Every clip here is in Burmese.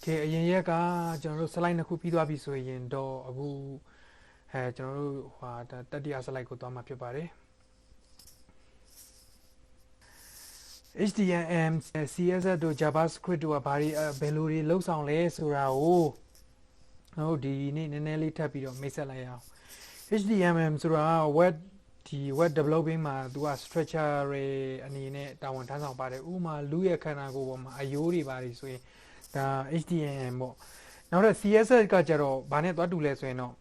ကဲအရင်ရက်ကကျွန်တော်တို့ slide နှစ်ခုပြီးသွားပြီဆိုရင်တော့အခုကျွန်တော်တို့ဟာတတိယ slide ကိုသွားမှာဖြစ်ပါတယ် HTML CSS တို့ JavaScript တို့ကဘာတွေဘယ်လိုတွေလှုပ်ဆောင်လဲဆိုတာကိုဟုတ်ဒီနေ့နည်းနည်းလေးထပ်ပြီးတော့မိတ်ဆက်လိုက်အောင် HTML ဆိုတာ web developing မှာသူက structure တွေအနေနဲ့တာဝန်ထမ်းဆောင်ပါတယ်ဥပမာလူရဲ့ခန္ဓာကိုယ်ပေါ်မှာအယိုးတွေပါတယ်ဆိုရင်ဒါ HTML ပေါ့နောက်တော့ CSS ကကြတော့ဘာနဲ့သွားတူလဲဆိုရင်တော့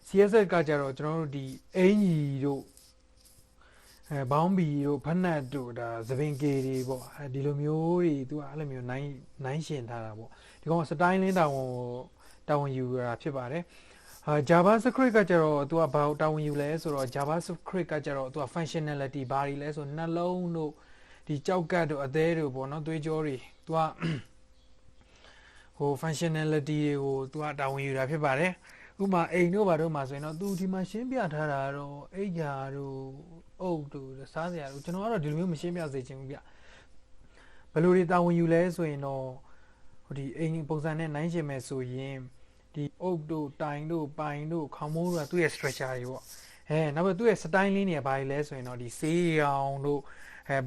CSS ကကြတော့ကျွန်တော်တို့ဒီအင်ကြီးတို့ဘောင်းဘီတို့ဖက်နက်တို့ဒါသပင်ကေတွေပေါ့ဒီလိုမျိုးတွေသူကအဲ့လိုမျိုးနိုင်ရှင်ထားတာပေါ့ဒီကောင်စတိုင်းလင်းတာဝန်ယူရတာဖြစ်ပါတယ်JavaScript ကကြတော့သူကဘာတာဝန်ယူလဲဆိုတော့ JavaScript ကကြတော့သူက functionality ဘာတွေလဲဆိုနှလုံးတို့ဒီကြောက်ကတ်တို့အသေးတို့ပေါ့နော်သွေးကြောတွေသူကဟို functionality တွေကိုသူကတာဝန်ယူတာဖြစ်ပါတယ်ဥပမာအိမ်တို့ဘာတို့မှာဆိုရင်တော့သူဒီမှာရှင်းပြထားတာတော့အိတ်ညာတို့အုပ်တို့စားစရာတို့ကျွန်တော်ကတော့ဒီလိုမျိုးမရှင်းပြစေချင်ဘူးဗျဘယ်လိုတွေတာဝန်ယူလဲဆိုရင်တော့ဟိုဒီအိမ်ပုံစံနဲ့နိုင်ရှင်မယ်ဆိုရင်ဒီအုပ်တို့တိုင်တို့ပိုင်တို့ခေါင်းမိုးတို့ကသူ့ရဲ့ structure တွေပေါ့နောက်ပြီးသူ့ရဲ့ style လေးတွေကဘာတွေလဲဆိုရင်တော့ဒီဆေးရောင်တို့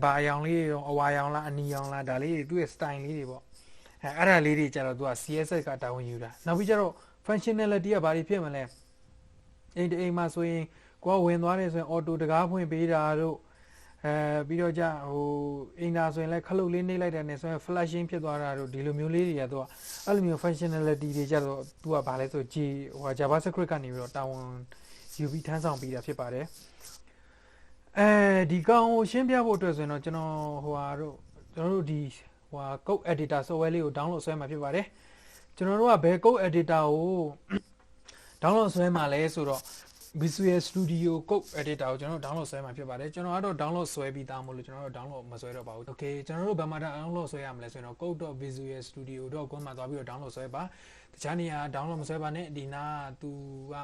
ဘာအယောင်လေးရောအဝါရောင်လားအနီရောင်လားဒါလေးတွေသူ့ရဲ့ style လေးတွေပေါ့အဲ့ဒါလေးတွေကျတော့သူက CSS ကတာဝန်ယူတာနောက်ပြီးကျတော့ functionality ကဘာတွေဖြစ်မလဲအိမ်မှာဆိုရင်ကိုကဝင်သွားတယ်ဆိုရင် auto တကားဖွင့်ပေးတာတို့ပြီးတော့ကြဟိုအင်တာဆိုရင်လည်းခလုတ်လေးနှိပ်လိုက်တယ်နဲ့ဆိုရင် flashing ဖြစ်သွားတာတို့ဒီလိုမျိုးလေးတွေကသူကအဲ့လိုမျိုး functionality တွေကြတော့သူကဘာလဲဆိုဟို JavaScript ကနေပြီးတော့တာဝန်ယူပြီးထမ်းဆောင်ပေးတာဖြစ်ပါတယ်ဒီကောင်ကိုရှင်းပြဖို့အတွက်ဆိုရင်တော့ကျွန်တော်တို့ဒီဟို code editor software လေးကို download ဆွဲမှာဖြစ်ပါတယ်ကျွန်တော်တို့ကဘယ် code editor ကို download ဆွဲမှာလဲဆိုတော့ Visual Studio Code Editor ကိုကျွန်တော်တို့ download ဆွဲမှာဖြစ်ပါတယ်ကျွန်တော်ကတော့ download ဆွဲပြီးသားမို့လို့ကျွန်တော်တို့ download မဆွဲတော့ပါဘူး Okay ကျွန်တော်တို့ဘယ်မှာ download ဆွဲရမလဲဆိုရင်တော့ code.visualstudio.com မှာသွားပြီးတော့ download ဆွဲပါတခြားနေရာ download မဆွဲပါနဲ့ဒီနာသူက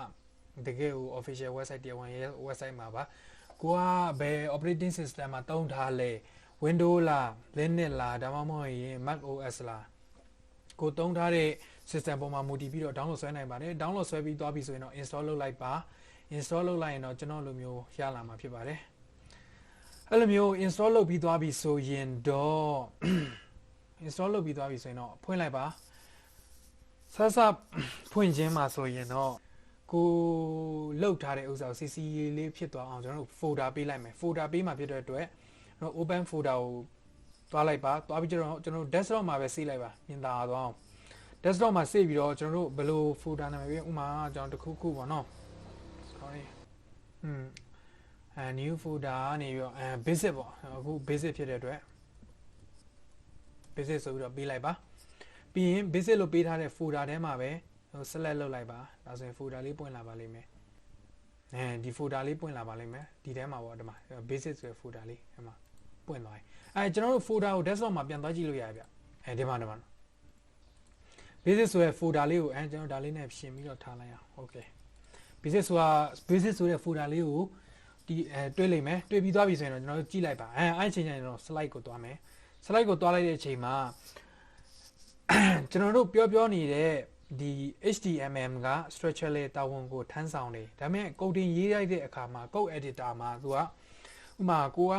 တကယ်ကို official website တရားဝင် website မှာပါကိုကဘယ် operating system မှာတုံးထားလဲ Windows လား Linux လားဒါမှမဟုတ်ရင် Mac OS လားကိုတုံးထားတဲ့ system ပေါ်မှာမူတည်ပြီးတော့ download ဆွဲနိုင်ပါတယ် download ဆွဲပြီးသွားပြီဆိုရင်တော့ install လုပ်လိုက်ပါ install လုပ်လိုက်ရင်တော့ကျွန်တော်လိုမျိုးရလာမှာဖြစ်ပါတယ်အဲ့လိုမျိုး install လုပ်ပြီးသွားပြီဆိုရင်တော့ install လုပ်ပြီးသွားပြီဆိုရင်တော့ဖွင့်လိုက်ပါဆဆဖွင့်ခြင်းမှာဆိုရင်တော့ကိုလုတ်ထားတဲ့ဥစ္စာကို CC လေးဖြစ်သွားအောင်ကျွန်တော်တို့ folder ပေးလိုက်မယ် folder ပေးမှာဖြစ်တဲ့အတွက်ကျွန်တော် open folder ကိုသွားလိုက်ပါသွားပြီးကျွန်တော် desktop မှာပဲ save လိုက်ပါမြင်သာသွားအောင် desktop မှာ save ပြီးတော့ကျွန်တော်တို့ဘယ်လို folder နာမည်ပေးဥပမာကျွန်တော်တခုခုပေါ့နော် sorry new folder နေပြီးတော့basic ပေါ့အခု basic ဖြစ်တဲ့အတွက် basic ဆိုပြီးတော့ပေးလိုက်ပါပြီးရင် basic လို့ပေးထားတဲ့ folder ထဲမှာပဲ select လုပ်လိုက်ပါဒါဆိုရင် folder လေးပွင့်လာပါလိမ့်မယ်ဒီ folder လေးပွင့်လာပါလိမ့်မယ်ဒီထဲမှာပေါ့ဒီမှာ basic ဆိုတဲ့ folder လေးဒီမှာပွင့်သွားပြီကျွန်တော်တို့ folder ကို desktop မှာပြန်သွားကြည့်လို့ရပြီဗျဒီမှာ basic ဆိုတဲ့ folder လေးကိုကျွန်တော်ဒါလေးနဲ့ရှင်းပြီးတော့ထားလိုက်အောင် okay basic ဆိုတဲ့ folder လေးကိုဒီတွေ့လိမ့်မယ်တွေ့ပြီးသွားပြီဆိုရင်တော့ကျွန်တော်တို့ကြည့်လိုက်ပါအဲ့ချိန်ကျရင်တော့ slide ကိုသွားမယ် slide ကိုသွားလိုက်တဲ့အချိန်မှာကျွန်တော်တို့ပြောနေတဲ့ဒီ HTML က structure လေးတာဝန်ကိုထမ်းဆောင်တယ်ဒါပေမဲ့ coding ရေးလိုက်တဲ့အခါမှာ code editor မှာသူကဥမာကိုက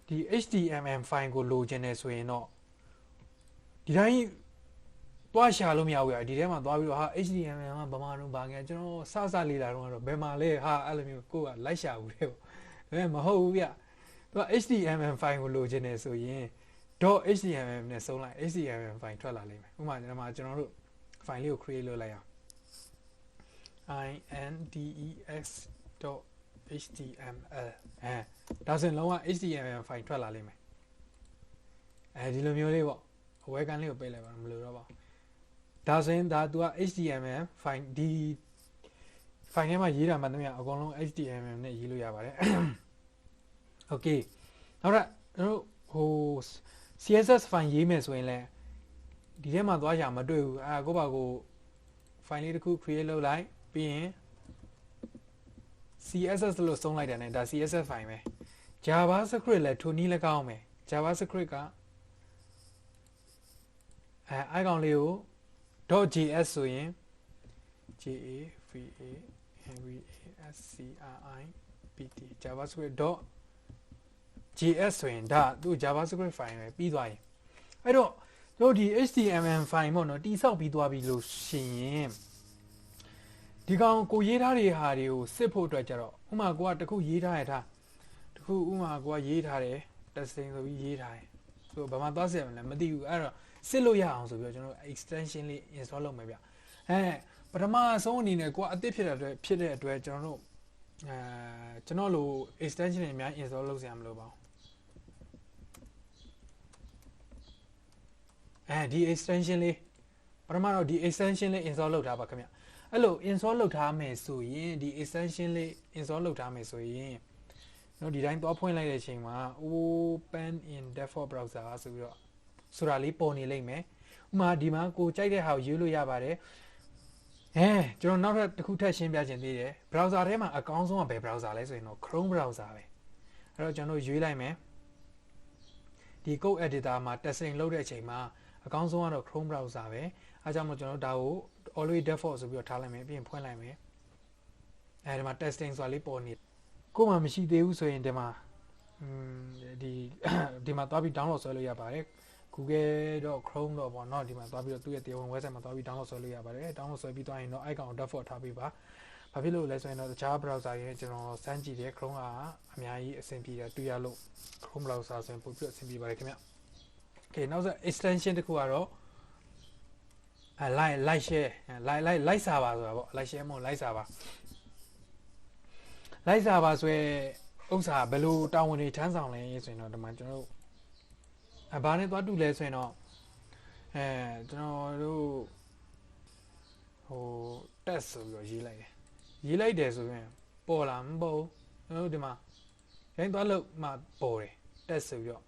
ဒီ HTML file ကိုလိုချင်တယ်ဆိုရင်တော့ဒီတိုင်းသွားရှာလို့မရဘူးဒီထဲမှာသွားပြီးတော့ဟာ HTML ကဘာမှတော့ဘာငယ်ကျွန်တော်စလေးလာတော့ဘယ်မှာလဲဟာအဲ့လိုမျိုးကိုကလိုက်ရှာဘူးတဲ့ပေါ့မဟုတ်ဘူးဗျသူက HTML file ကိုလိုချင်တယ်ဆိုရင် .html နဲ့ဆုံးလိုက် HTML file ထွက်လာလိမ့်မယ်ဥပမာဒီမှာကျွန်တော်တို့ file လေးကို create လုပ်လိုက်အောင် index.html ဒါဆိုရင်လုံးဝ HTML file ထွက်လာလိမ့်မယ်ဒီလိုမျိုးလေးပေါ့အဝဲကန်လေးကိုပိတ်လိုက်ပါမလို့တော့ပါဒါဆိုရင်ဒါ तू က HTML file ဒီ file ထဲမှာရေးတာမှတည်းအကုန်လုံး HTML နဲ့ရေးလို့ရပါတယ် Okay နောက်တော့ကျွန်တော်ဟို CSS file ရေးမယ်ဆိုရင်လည်းဒီထဲမှာသွားရှာမတွေ့ဘူးကိုပါကို file လေးတစ်ခု create လုပ်လိုက်ပြီးရင် CSS လို့ဆုံးလိုက်တယ်နဲ့ဒါ CSS file ပဲ JavaScript လည်းထိုနည်းလည်းကောင်းမယ် JavaScript က အဲကောင်လေးကို .js ဆိုရင် javascript javascript.js ဆိုရင်ဒါသူ javascript file ပဲပြီးသွားရင်အဲ့တော့တို့ဒီ html file ပေါ့နော်တိဆောက်ပြီးသွားပြီလို့ရှင်ရင်ဒီကောင်ကိုရေးထားတဲ့ဟာတွေကိုစစ်ဖို့အတွက်ကြတော့ဥမာကိုကတခုရေးထားရတာတခုဥမာကိုကရေးထားတယ် testing ဆိုပြီးရေးထားတယ်ဆိုဘာမှသွားစစ်ရမလဲမသိဘူးအဲ့တော့စစ်လို့ရအောင်ဆိုပြီးတော့ကျွန်တော် extension လေး install လုပ်မယ်ဗျပထမဆုံးအနေနဲ့ကိုကအသစ်ဖြစ်တဲ့အတွက်ကျွန်တော်တို့ကျွန်တော်လို extension တွေအများ install လုပ်စရာမလိုပါဘူးဒီ extension လေးပထမတော့ဒီ extension လေး install လုပ်ထားပါခင်ဗျအဲ့လို install လုပ်ထားမယ်ဆိုရင်ဒီ extension လေး install လုပ်ထားမယ်ဆိုရင်ဒီတိုင်းသွားဖွင့်လိုက်တဲ့အချိန်မှာ open in default browser ဆိုပြီးတော့ဆိုတာလေးပေါ်နေလိမ့်မယ်ဥမာဒီမှာကိုကြိုက်တဲ့ဟာကိုရွေးလို့ရပါတယ်ကျွန်တော်နောက်တစ်ခုထပ်ရှင်းပြချင်သေးတယ် browser ထဲမှာအကောင်းဆုံးကဘယ် browser လဲဆိုရင်တော့ Chrome browser ပဲအဲ့တော့ကျွန်တော်ရွေးလိုက်မယ်ဒီ code editor မှာ testing လုပ်တဲ့အချိန်မှာအကောင်းဆုံးကတော့ Chrome browser ပဲအားကြောင့်မို့ကျွန်တော်ဒါကို always default ဆိုပြီးတော့ထားလိုက်မယ်ပြီးရင်ဖွင့်လိုက်မယ်ဒီမှာ testing ဆိုတာလေးပေါ်နေကိုမှမရှိသေးဘူးဆိုရင်ဒီမှာဒီမှာသွားပြီး download ဆွဲလို့ရပါတယ် google.chrome တော့ပေါ့เนาะဒီမှာသွားပြီးတော့သူ့ရဲ့တရားဝင် website မှာသွားပြီး download ဆွဲလို့ရပါတယ် download ဆွဲပြီးသွားရင်တော့ icon ကို default ထားပေးပါဘာဖြစ်လို့လဲဆိုရင်တော့တခြား browser တွေကျွန်တော်စမ်းကြည့်တယ် Chrome ကအများကြီးအဆင်ပြေတယ်တွေ့ရလို့ Chrome browser ဆိုရင်ပို့ပြီးအဆင်ပြေပါတယ်ခင်ဗျ Okay နောက်ဆက် extension တစ်ခုကတော့like share like server ဆိုတာပေါ့ like share မဟုတ် like server ဆိုရဲဥစ္စာဘယ်လိုတာဝန်တွေထမ်းဆောင်လဲဆိုရင်တော့ဒီမှာကျွန်တော်တို့ဘာနဲ့သွားတူလဲဆိုရင်တော့ကျွန်တော်တို့test ဆိုပြီးတော့ရေးလိုက်တယ်ဆိုရင်ပေါ်လာမပေါ်ကျွန်တော်တို့ဒီမှာရိုင်းသွားလို့မှပေါ်တယ် test ဆိုပြီးတော့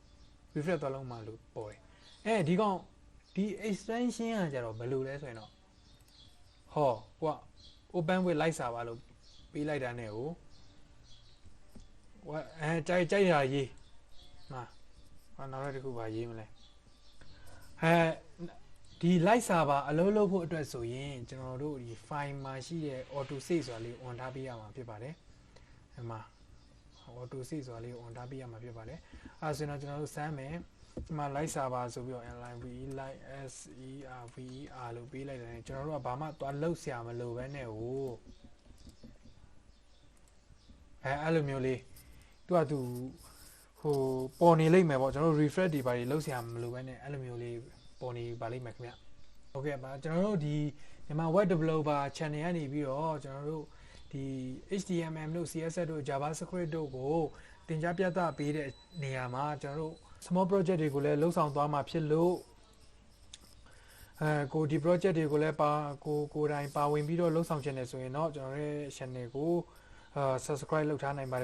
refresh သွားလို့မှလို့ပေါ်တယ်ဒီကောင်ဒီ extension ကကြတော့ဘယ်လိုလဲဆိုရင်တော့ကိုက open with like server လို့ပေးလိုက်တာနဲ့ကိုကြိုက်တာရေးနောက်တစ်ခုပါရေးမလဲဒီ like server အလုပ်လုပ်ဖို့အတွက်ဆိုရင်ကျွန်တော်တို့ဒီ file မှာရှိတဲ့ auto save ဆိုတာလေး on ထားပေးရမှာဖြစ်ပါတယ်ဒီမှာ auto save ဆိုတာလေး on ထားပေးရမှာဖြစ်ပါတယ်ဆိုရင်တော့ကျွန်တော်တို့စမ်းမယ်ဒီမှာ like server ဆိုပြီးတော့ like server လို့ပေးလိုက်တယ်ကျွန်တော်တို့ကဘာမှသွားလုပ်ဆရာမလိုပဲနဲ့အဲ့လိုမျိုးလေးသူကသူပေါ်နေလိမ့်မယ်ပေါ့ကျွန်တော်တို့ refresh တွေပါတွေလုပ်ဆရာမလိုပဲနဲ့အဲ့လိုမျိုးလေးပေါ်နေပါလိမ့်မယ်ခင်ဗျဟုတ်ကဲ့ပါကျွန်တော်တို့ဒီMyanmar Web Developer channel ကနေပြီးတော့ကျွန်တော်တို့ဒီ HTML တို့ CSS တို့ JavaScript တို့ကိုသင်ကြားပြသပေးတဲ့နေရာမှာကျွန်တော်တို့ small project တွေကိုလည်းလှုပ်ဆောင်သွားမှာဖြစ်လို့ကိုဒီ project တွေကိုလည်းကိုယ်တိုင်ပါဝင်ပြီးတော့လှုပ်ဆောင်ခြင်းနဲ့ဆိုရင်တော့ကျွန်တော်ရဲ့ channel ကိုsubscribe လုပ်ထားနိုင်ပါတယ်